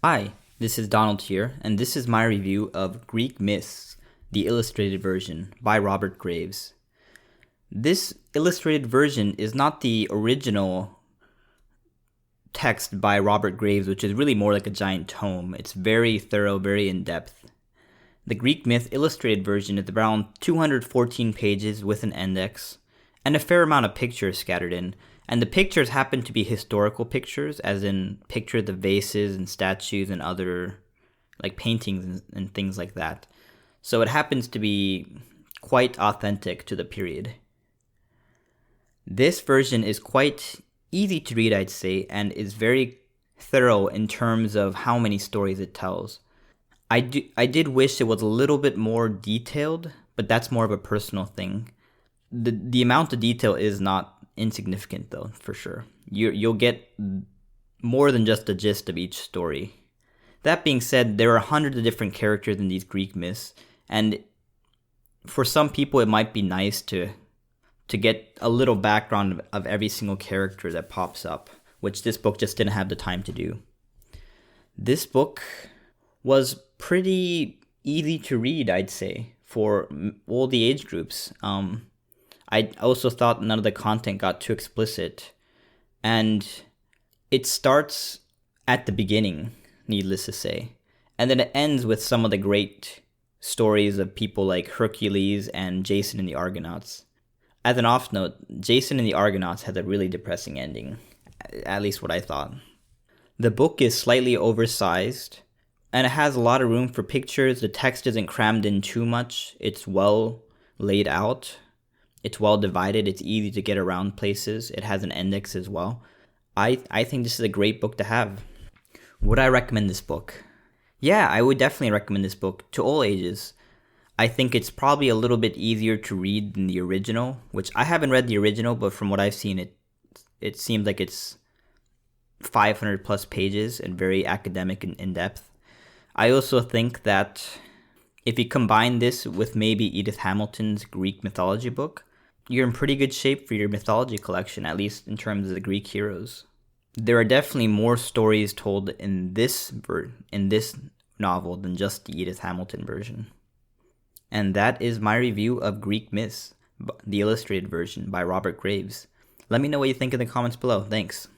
Hi, this is Donald here, and this is my review of Greek Myths, the illustrated version by Robert Graves. This illustrated version is not the original text by Robert Graves, which is really more like a giant tome. It's very thorough, very in-depth. The Greek Myth illustrated version is around 214 pages with an index, and a fair amount of pictures scattered in. And the pictures happen to be historical pictures, as in pictures of vases and statues and other like paintings and things like that. So it happens to be quite authentic to the period. This version is quite easy to read, I'd say, and is very thorough in terms of how many stories it tells. I did wish it was a little bit more detailed, but that's more of a personal thing. The amount of detail is not insignificant, though, for sure. You'll get more than just the gist of each story. That being said, there are hundreds of different characters in these Greek myths, and for some people it might be nice to get a little background of every single character that pops up, which this book just didn't have the time to do. This book was pretty easy to read, I'd say, for all the age groups. I also thought none of the content got too explicit. And it starts at the beginning, needless to say. And then it ends with some of the great stories of people like Hercules and Jason and the Argonauts. As an off note, Jason and the Argonauts had a really depressing ending, at least what I thought. The book is slightly oversized, and it has a lot of room for pictures. The text isn't crammed in too much. It's well laid out. It's well divided. It's easy to get around places. It has an index as well. I think this is a great book to have. Would I recommend this book? Yeah, I would definitely recommend this book to all ages. I think it's probably a little bit easier to read than the original, which I haven't read the original, but from what I've seen, it seems like it's 500 plus pages and very academic and in-depth. I also think that if you combine this with maybe Edith Hamilton's Greek mythology book, you're in pretty good shape for your mythology collection, at least in terms of the Greek heroes. There are definitely more stories told in this novel than just the Edith Hamilton version. And that is my review of Greek Myths, the illustrated version by Robert Graves. Let me know what you think in the comments below. Thanks.